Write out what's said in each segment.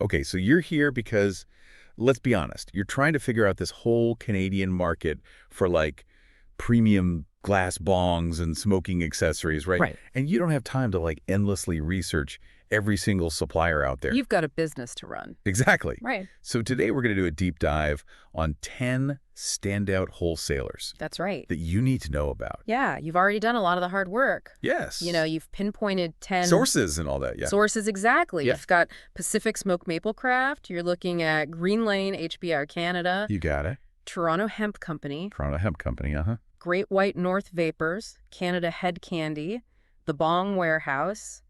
Okay, so you're here because, let's be honest, you're trying to figure out this whole Canadian market for like premium glass bongs and smoking accessories, right? Right. And you don't have time to like endlessly research every single supplier out there. You've got a business to run. Exactly. Right. So today we're going to do a deep dive on 10 standout wholesalers That's right. that you need to know about. Yeah, you've already done a lot of the hard work. Yes. You've pinpointed 10 Sources and all that, yeah. sources exactly. Yeah. You've got Pacific Smoke Maple Craft. You're looking at Green Lane HBR Canada, You got it. Toronto Hemp Company, Toronto Hemp Company, Great White North Vapors, Canada Head Candy, The Bong Warehouse,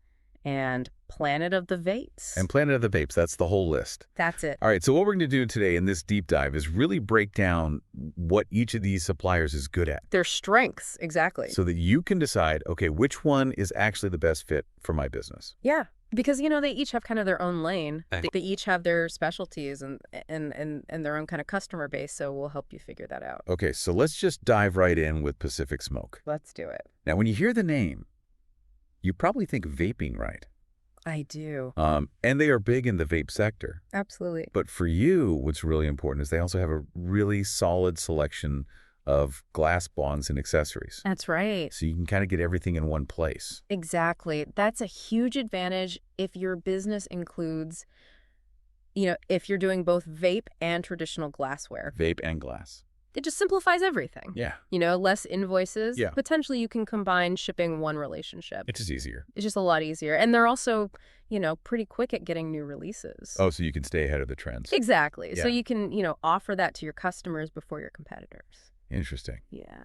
and Planet of the Vapes. And Planet of the Vapes, that's the whole list. That's it. All right, so what we're going to do today in this deep dive is really break down what each of these suppliers is good at Their strengths, exactly. so that you can decide, okay, which one is actually the best fit for my business. Yeah, because, they each have kind of their own lane. They each have their specialties and their own kind of customer base, so we'll help you figure that out. Okay, so let's just dive right in with Pacific Smoke. Let's do it. Now, when you hear the name, you probably think vaping, right? I do. And they are big in the vape sector. Absolutely. But for you, what's really important is they also have a really solid selection of glass bongs and accessories. That's right. So you can kind of get everything in one place. Exactly. That's a huge advantage if your business includes, if you're doing both vape and traditional glassware. Vape and glass. It just simplifies everything. Yeah. Less invoices. Yeah. Potentially you can combine shipping one relationship. It's just easier. It's just a lot easier. And they're also, pretty quick at getting new releases. Oh, so you can stay ahead of the trends. Exactly. Yeah. So you can, offer that to your customers before your competitors. Interesting. Yeah.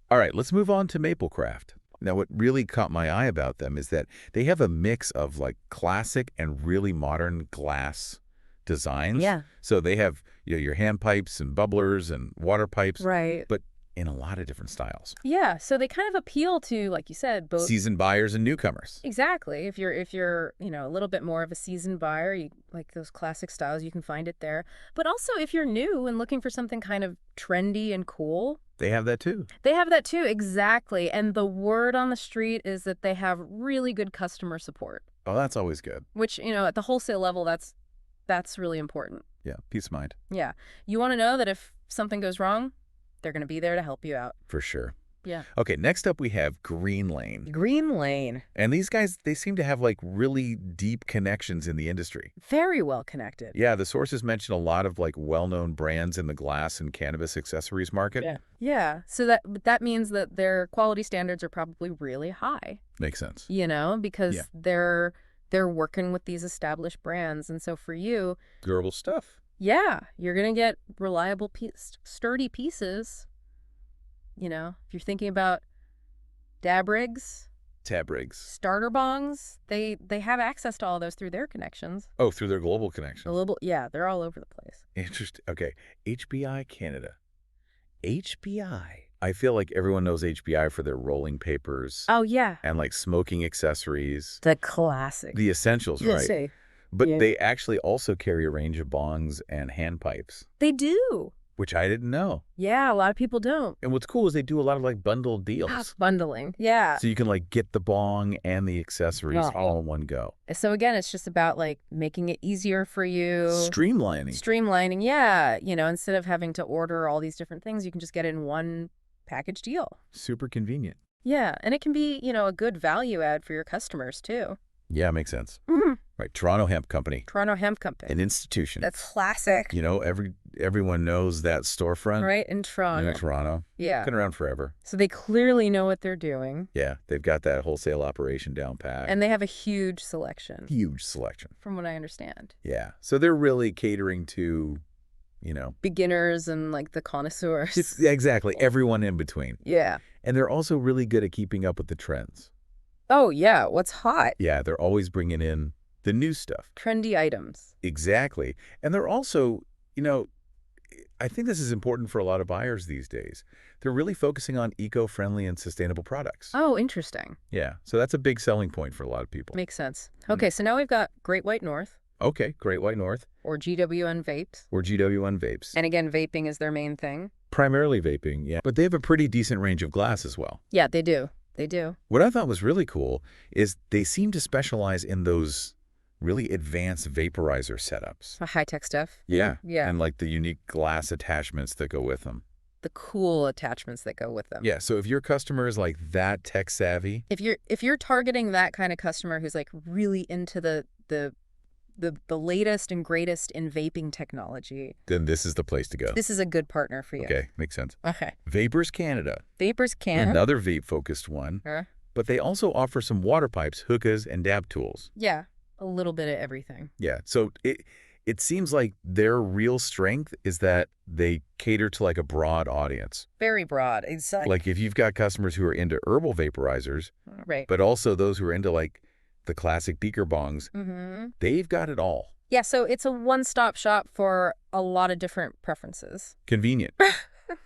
All right, let's move on to Maplecraft. Now, what really caught my eye about them is that they have a mix of like classic and really modern glass designs. Yeah. So they have your hand pipes and bubblers and water pipes, Right. but in a lot of different styles. Yeah. So they kind of appeal to, like you said, both. Seasoned buyers and newcomers. Exactly. If you're a little bit more of a seasoned buyer, you like those classic styles, you can find it there. But also if you're new and looking for something kind of trendy and cool, They have that too. they have that too. Exactly. And the word on the street is that they have really good customer support, Oh, that's always good. which, at the wholesale level, that's really important. Yeah, peace of mind. Yeah. You want to know that if something goes wrong, they're going to be there to help you out. For sure. Yeah. Okay, next up we have Green Lane. Green Lane. And these guys, they seem to have like really deep connections in the industry. Very well connected. Yeah, the sources mention a lot of like well-known brands in the glass and cannabis accessories market. Yeah. Yeah. So that means that their quality standards are probably really high, Makes sense. because Yeah. they're working with these established brands. And so for you, Durable stuff. yeah, you're going to get reliable, sturdy pieces. If you're thinking about dab rigs, Tab rigs. starter bongs, they have access to all those through their connections. Oh, through their global connection. Yeah, they're all over the place. Interesting. Okay, HBI Canada. HBI. I feel like everyone knows HBI for their rolling papers Oh, yeah. and like smoking accessories. The classic. The essentials, right? Say. But Yeah. they actually also carry a range of bongs and hand pipes, They do. which I didn't know. Yeah, a lot of people don't. And what's cool is they do a lot of like bundled deals. Bundling. Yeah. So you can like get the bong and the accessories Right. all in one go. So again, it's just about like making it easier for you. Streamlining. Streamlining. Yeah. Instead of having to order all these different things, you can just get it in one package deal. Super convenient. Yeah. And it can be, a good value add for your customers too. Yeah, makes sense. Mm-hmm. Right. Toronto Hemp Company. Toronto Hemp Company. An institution. That's classic. Everyone knows that storefront. Right. In Toronto. In Toronto. Yeah. Been around forever. So they clearly know what they're doing. Yeah. They've got that wholesale operation down pat. And they have a huge selection, Huge selection. from what I understand. Yeah. So they're really catering to, Beginners and like the connoisseurs. yeah, exactly. Everyone in between. Yeah. And they're also really good at keeping up with the trends. Oh, yeah. What's hot? Yeah. They're always bringing in the new stuff. Trendy items. Exactly. And they're also, I think this is important for a lot of buyers these days. They're really focusing on eco-friendly and sustainable products. Oh, interesting. Yeah. So that's a big selling point for a lot of people. Makes sense. Okay, so now we've got Great White North, Okay. Great White North or GWN Vapes. or GW1 Vapes. And again, vaping is their main thing. Primarily vaping, yeah. But they have a pretty decent range of glass as well. Yeah, they do. They do. What I thought was really cool is they seem to specialize in those really advanced vaporizer setups. High-tech stuff. Yeah. Yeah. And like the unique glass attachments that go with them. The cool attachments that go with them. Yeah, so if your customer is like that tech savvy, If you're targeting that kind of customer who's like really into the latest and greatest in vaping technology, then this is the place to go. this is a good partner for you. Okay, makes sense. Okay. Vapors Canada, Vapors can. another vape-focused one, but they also offer some water pipes, hookahs, and dab tools. Yeah, a little bit of everything. Yeah, so it seems like their real strength is that they cater to like a broad audience. Very broad. Exactly. Like if you've got customers who are into herbal vaporizers, Right. but also those who are into like the classic beaker bongs, they've got it all. Yeah, so it's a one-stop shop for a lot of different preferences. Convenient.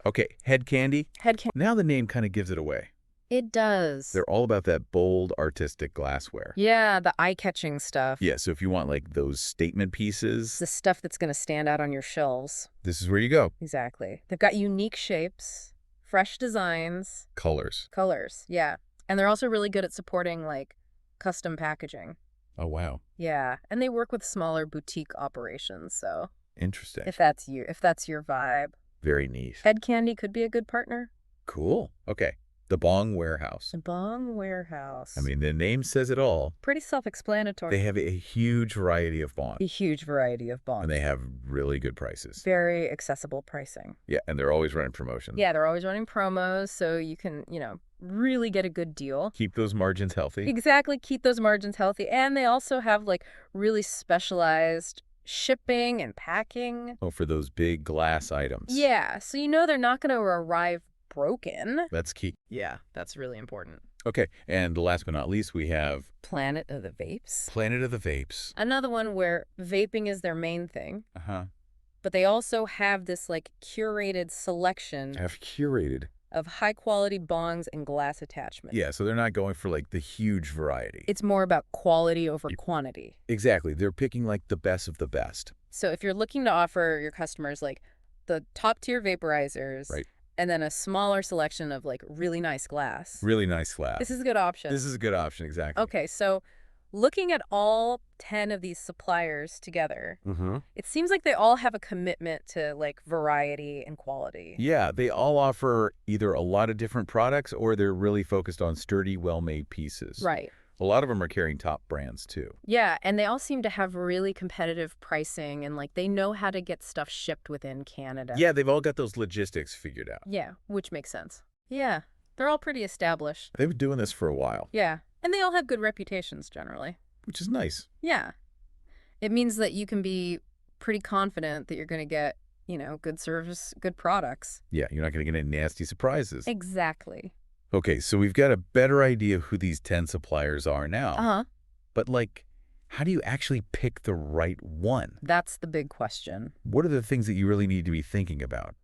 Okay, head candy. Head can. Now the name kind of gives it away. It does. They're all about that bold, artistic glassware. Yeah, the eye-catching stuff. Yeah, so if you want like those statement It's pieces, the stuff that's going to stand out on your shelves. this is where you go. Exactly. They've got unique shapes, fresh designs, Colors. colors. Yeah. And they're also really good at supporting like custom packaging. Oh, wow. Yeah. And they work with smaller boutique operations. So Interesting. if that's your vibe, Very neat. Head Candy could be a good partner. Cool. Okay. The Bong Warehouse. The Bong Warehouse. I mean, the name says it all. pretty self-explanatory. They have a huge variety of a bongs, huge variety of bongs. and they have really good prices. Very accessible pricing. Yeah, and they're always running promotions. Yeah, they're always running promos, so you can, really get a good deal. Keep those margins healthy. Exactly, keep those margins healthy. And they also have like really specialized shipping and packing. Oh, for those big glass items. Yeah, so they're not going to arrive broken. That's key. Yeah, that's really important. Okay, and last but not least, we have Planet of the Vapes. Planet of the Vapes. Another one where vaping is their main thing, Uh-huh. but they also have this like curated selection Have curated. of high-quality bongs and glass attachments. Yeah, so they're not going for like the huge variety. It's more about quality over quantity. Exactly. They're picking like the best of the best. So if you're looking to offer your customers like the top-tier vaporizers, Right. and then a smaller selection of like really nice glass, Really nice glass. this is a good option. This is a good option, exactly. Okay, so looking at all 10 of these suppliers together, Mm-hmm. it seems like they all have a commitment to like variety and quality. Yeah, they all offer either a lot of different products or they're really focused on sturdy, well-made pieces. Right. A lot of them are carrying top brands too. Yeah, and they all seem to have really competitive pricing and like they know how to get stuff shipped within Canada. Yeah, they've all got those logistics figured out. Yeah, which makes sense. Yeah, they're all pretty established. They've been doing this for a while, Yeah, and they all have good reputations generally. which is nice. Yeah. It means that you can be pretty confident that you're going to get, good service, good products. Yeah, you're not going to get any nasty surprises. Exactly. Okay, so we've got a better idea of who these 10 suppliers are now. Uh-huh. But like, how do you actually pick the right one? That's the big question. What are the things that you really need to be thinking about?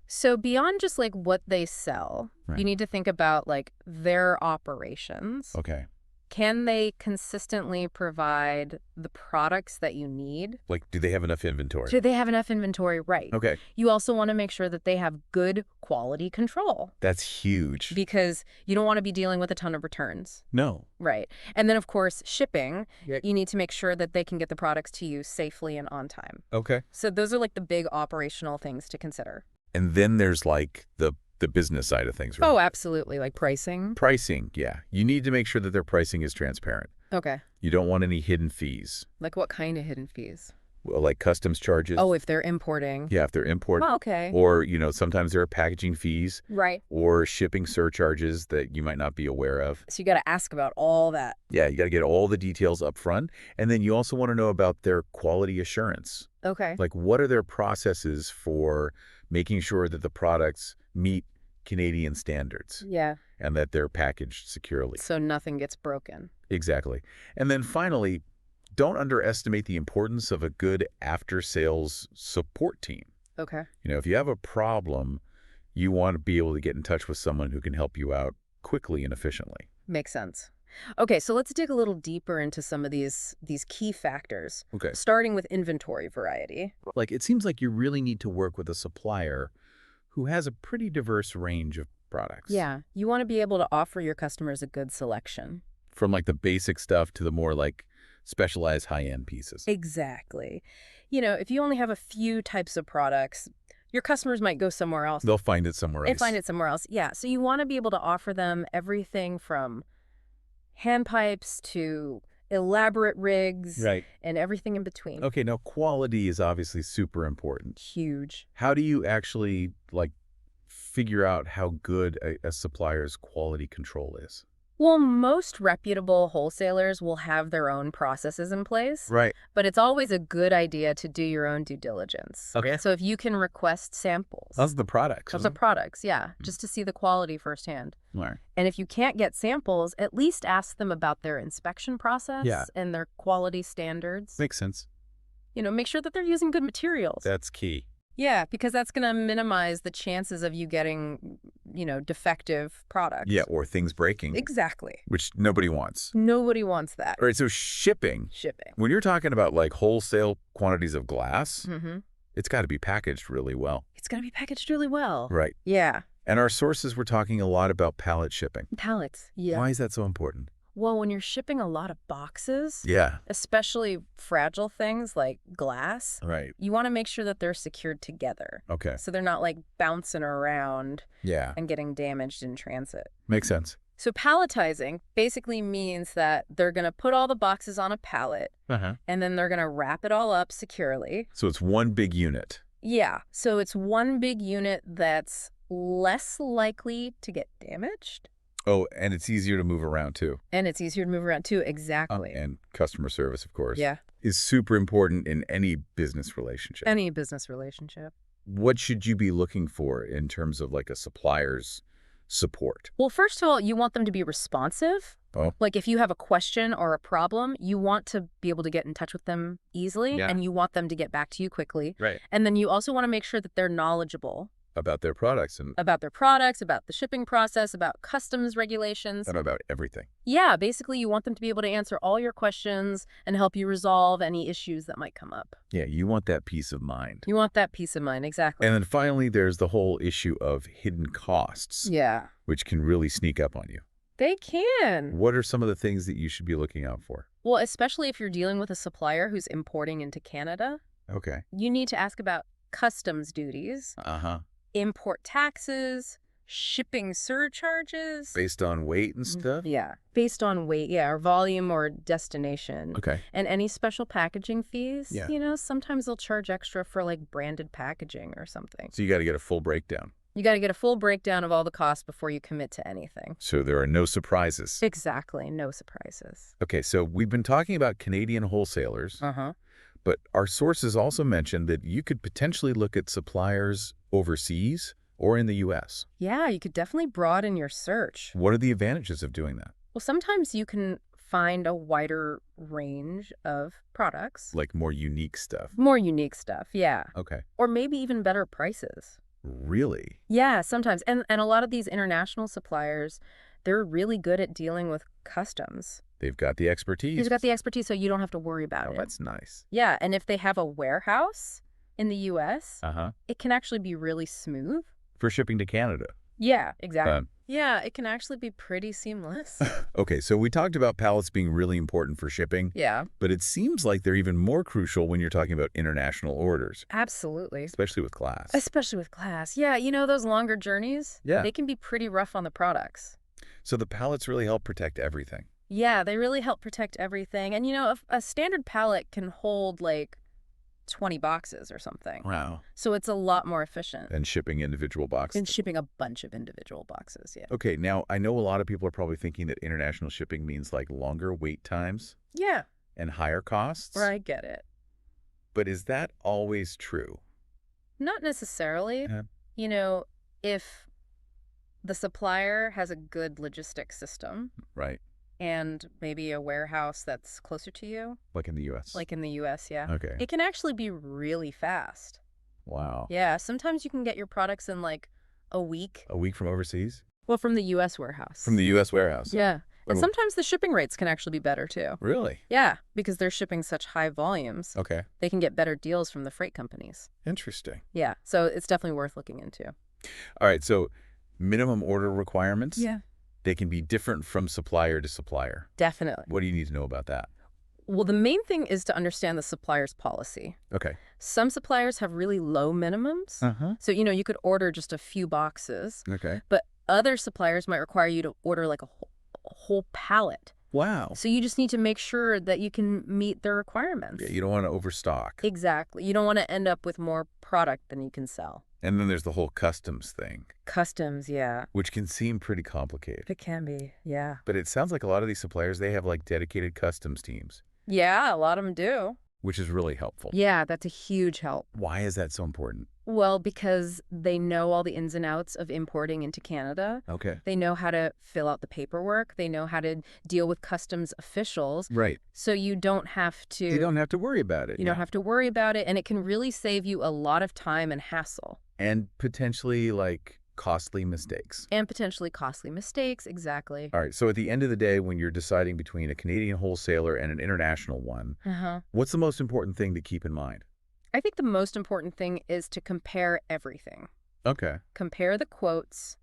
So beyond just like what they sell, Right. you need to think about like their operations. Okay. Can they consistently provide the products that you need? Like, do they have enough inventory? Do they have enough inventory? Right. Okay. You also want to make sure that they have good quality control That's huge. because you don't want to be dealing with a ton of returns. No. Right. And then, of course, shipping, Yeah. you need to make sure that they can get the products to you safely and on time. Okay. So those are like the big operational things to consider. And then there's like the business side of things, right? Oh, absolutely. Like pricing. Pricing, yeah. You need to make sure that their pricing is transparent. Okay. You don't want any hidden fees. Like what kind of hidden fees? Well, like customs charges. Oh, if they're importing. Yeah, if they're import. Oh, okay. Or, sometimes there are packaging fees Right. or shipping surcharges that you might not be aware of. So you got to ask about all that. Yeah, you got to get all the details up front. And then you also want to know about their quality assurance. Okay. Like, what are their processes for making sure that the products meet Canadian standards Yeah. and that they're packaged securely? So nothing gets broken. Exactly. And then finally, don't underestimate the importance of a good after-sales support team. Okay. If you have a problem, you want to be able to get in touch with someone who can help you out quickly and efficiently. Makes sense. Okay, so let's dig a little deeper into some of these key factors, Okay. starting with inventory variety. Like, it seems like you really need to work with a supplier who has a pretty diverse range of products. Yeah, you want to be able to offer your customers a good selection. From like the basic stuff to the more like specialized high-end pieces. Exactly. If you only have a few types of products, your customers might go somewhere else. They'll find it somewhere They else. find it somewhere else. Yeah. So you want to be able to offer them everything from hand pipes to elaborate rigs Right. and everything in between. Okay, now quality is obviously super important. Huge. How do you actually, figure out how good a supplier's quality control is? Well, most reputable wholesalers will have their own processes in place, Right. but it's always a good idea to do your own due diligence. Okay. So if you can request samples That's the products. of the products, yeah, just to see the quality firsthand. Right. And if you can't get samples, at least ask them about their inspection process Yeah. and their quality standards. Makes sense. Make sure that they're using good materials. That's key. Yeah, because that's going to minimize the chances of you getting, defective products. Yeah, or things breaking, Exactly. which nobody wants. Nobody wants that. All right, so shipping. Shipping. When you're talking about wholesale quantities of glass, Mm-hmm. it's got to be packaged really well. It's going to be packaged really well. Right. Yeah. And our sources were talking a lot about pallet shipping. Pallets. Yeah. Why is that so important? Well, when you're shipping a lot of boxes, Yeah. especially fragile things like glass, Right. you want to make sure that they're secured together. Okay. So they're not bouncing around Yeah. and getting damaged in transit. Makes sense. So palletizing basically means that they're going to put all the boxes on a pallet Uh-huh. and then they're going to wrap it all up securely. So it's one big unit. Yeah. So it's one big unit that's less likely to get damaged. Oh, and it's easier to move around too. And it's easier to move around too. Exactly. And customer service, of course, Yeah. is super important in any business relationship. Any business relationship. What should you be looking for in terms of a supplier's support? Well, first of all, you want them to be responsive. Oh. If you have a question or a problem, you want to be able to get in touch with them easily, Yeah. and you want them to get back to you quickly. Right. And then you also want to make sure that they're knowledgeable About their products and about their products, about the shipping process, about customs regulations. about everything. Yeah, basically you want them to be able to answer all your questions and help you resolve any issues that might come up. Yeah, you want that peace of mind. You want that peace of mind, exactly. And then finally, there's the whole issue of hidden costs, Yeah. which can really sneak up on you. They can. What are some of the things that you should be looking out for? Well, especially if you're dealing with a supplier who's importing into Canada, Okay. you need to ask about customs duties, Uh-huh. import taxes, shipping surcharges. Based on weight and stuff? Yeah. Based on weight, yeah, or volume or destination. Okay. And any special packaging fees. Yeah. Sometimes they'll charge extra for branded packaging or something. So you got to get a full breakdown. You got to get a full breakdown of all the costs before you commit to anything. So there are no surprises. Exactly. No surprises. Okay, so we've been talking about Canadian wholesalers, Uh-huh. but our sources also mentioned that you could potentially look at suppliers overseas or in the U.S. Yeah, you could definitely broaden your search. What are the advantages of doing that? Well, sometimes you can find a wider range of products. Like more unique stuff. More unique stuff, yeah. Okay. Or maybe even better prices. Really? Yeah, sometimes. And a lot of these international suppliers, they're really good at dealing with customs. They've got the expertise. They've got the expertise, so you don't have to worry about Oh, it. that's nice. Yeah, and if they have a warehouse in the U.S., Uh-huh. it can actually be really smooth. For shipping to Canada. Yeah, exactly. Um, Yeah, it can actually be pretty seamless. Okay, so we talked about pallets being really important for shipping, Yeah, but it seems like they're even more crucial when you're talking about international orders, absolutely. especially with glass. Especially with glass. Yeah, those longer journeys, Yeah. they can be pretty rough on the products. So the pallets really help protect everything. Yeah, they really help protect everything. And, a standard pallet can hold 20 boxes or something. Wow. So it's a lot more efficient And shipping individual boxes. than shipping a bunch of individual boxes. Yeah. Okay, now I know a lot of people are probably thinking that international shipping means longer wait times Yeah, and higher costs. I get it. But is that always true? Not necessarily. Yeah. If the supplier has a good logistics system Right. and maybe a warehouse that's closer to you, Like in the U.S. like in the U.S., yeah, Okay. it can actually be really fast. Wow. Yeah, sometimes you can get your products in a week. A week from overseas? Well, from the U.S. warehouse. From the U.S. warehouse? Yeah. And Oh. sometimes the shipping rates can actually be better, too. Really? Yeah, because they're shipping such high volumes. Okay. They can get better deals from the freight companies. Interesting. Yeah, so it's definitely worth looking into. All right, so minimum order requirements? Yeah. They can be different from supplier to supplier. Definitely. What do you need to know about that? Well, the main thing is to understand the supplier's policy. Okay. Some suppliers have really low minimums. Uh-huh. So, you could order just a few boxes, Okay. but other suppliers might require you to order like a whole pallet. Wow. So you just need to make sure that you can meet their requirements. Yeah, you don't want to overstock. Exactly. You don't want to end up with more product than you can sell. And then there's the whole customs thing, Customs, yeah. which can seem pretty complicated. It can be, yeah. But it sounds like a lot of these suppliers, they have like dedicated customs teams, Yeah, a lot of them do. which is really helpful. Yeah, that's a huge help. Why is that so important? Well, because they know all the ins and outs of importing into Canada. Okay. They know how to fill out the paperwork. They know how to deal with customs officials. Right. So you don't have to... You don't have to worry about it. You don't have to worry about it, and it can really save you a lot of time and hassle. And potentially like costly mistakes. And potentially costly mistakes, exactly. All right. So at the end of the day, when you're deciding between a Canadian wholesaler and an international one, what's the most important thing to keep in mind? I think the most important thing is to compare everything. Okay. Compare the quotes,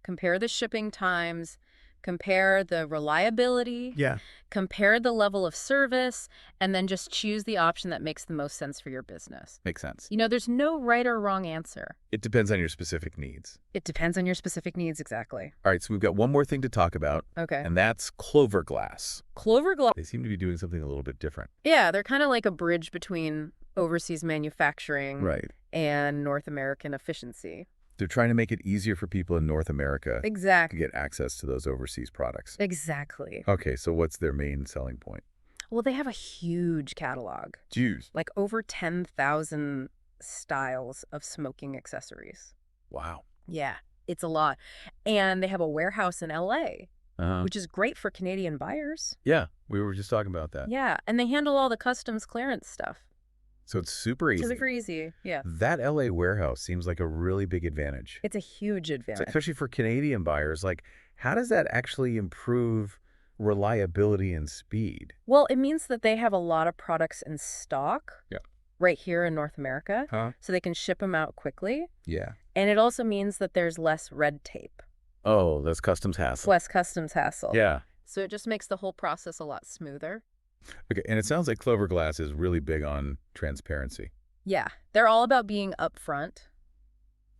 compare the shipping times, compare the reliability, Yeah. compare the level of service, and then just choose the option that makes the most sense for your business. Makes sense. There's no right or wrong answer. It depends on your specific needs. It depends on your specific needs, exactly. All right. So we've got one more thing to talk about, Okay. and that's clover glass. Clover glass. They seem to be doing something a little bit different. Yeah, they're kind of like a bridge between overseas manufacturing Right. and North American efficiency. They're trying to make it easier for people in North America to Exactly. get access to those overseas products. Exactly. Okay, so what's their main selling point? Well, they have a huge catalog, Jews. like over 10,000 styles of smoking accessories. Wow. Yeah, it's a lot. And they have a warehouse in LA, Uh-huh. which is great for Canadian buyers. Yeah, we were just talking about that. Yeah, and they handle all the customs clearance stuff. So it's super easy. Super easy, yeah. That LA warehouse seems like a really big advantage. It's a huge advantage. Especially for Canadian buyers. Like, how does that actually improve reliability and speed? Well, it means that they have a lot of products in stock Yeah. right here in North America, Huh? so they can ship them out quickly. Yeah. And it also means that there's less red tape, Oh, that's customs hassle. less customs hassle. Yeah. So it just makes the whole process a lot smoother. Okay, and it sounds like Clover Glass is really big on transparency. Yeah, they're all about being upfront.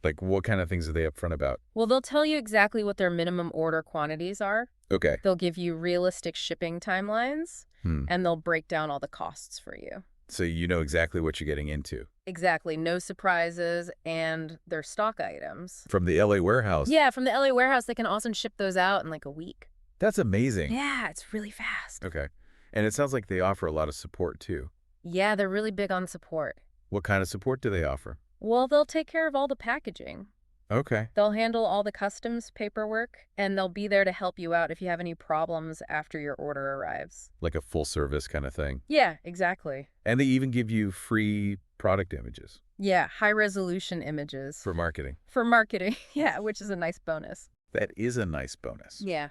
Like, what kind of things are they upfront about? Well, they'll tell you exactly what their minimum order quantities are. Okay. They'll give you realistic shipping timelines, Hmm. and they'll break down all the costs for you. So you know exactly what you're getting into. Exactly, no surprises, and they're stock items. From the LA warehouse. Yeah, from the LA warehouse, they can also ship those out in like a week. That's amazing. Yeah, it's really fast. Okay. And it sounds like they offer a lot of support too. Yeah, they're really big on support. What kind of support do they offer? Well, they'll take care of all the packaging. Okay. They'll handle all the customs paperwork, and they'll be there to help you out if you have any problems after your order arrives. Like a full service kind of thing. Yeah, exactly. And they even give you free product images Yeah, high-resolution images. for marketing. For marketing, yeah, which is a nice bonus. That is a nice bonus. Yeah.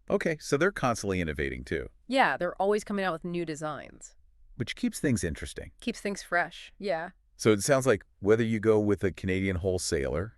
Okay, so they're constantly innovating too, Yeah, they're always coming out with new designs. which keeps things interesting. Keeps things fresh. Yeah. So it sounds like whether you go with a Canadian wholesaler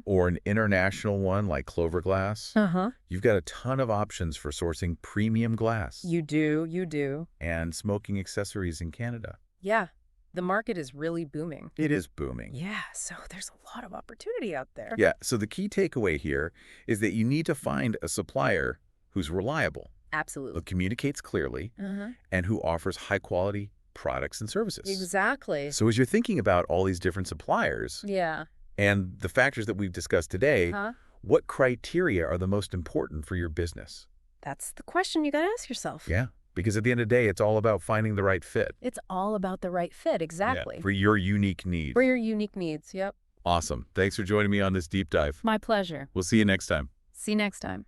or an international one like Clover Glass, Uh-huh. you've got a ton of options for sourcing premium glass You do. and smoking accessories in Canada. Yeah, the market is really booming. It is booming. Yeah, so there's a lot of opportunity out there. Yeah, so the key takeaway here is that you need to find a supplier who's reliable, who Absolutely. communicates clearly, Uh-huh. and who offers high-quality products and services. Exactly. So as you're thinking about all these different suppliers Yeah. and the factors that we've discussed today, Huh? what criteria are the most important for your business? That's the question you got to ask yourself. Yeah, because at the end of the day, it's all about finding the right fit. It's all about the right fit, exactly. Yeah, for your unique needs. For your unique needs, yep. Awesome. Thanks for joining me on this deep dive. My pleasure. We'll see you next time. See you next time.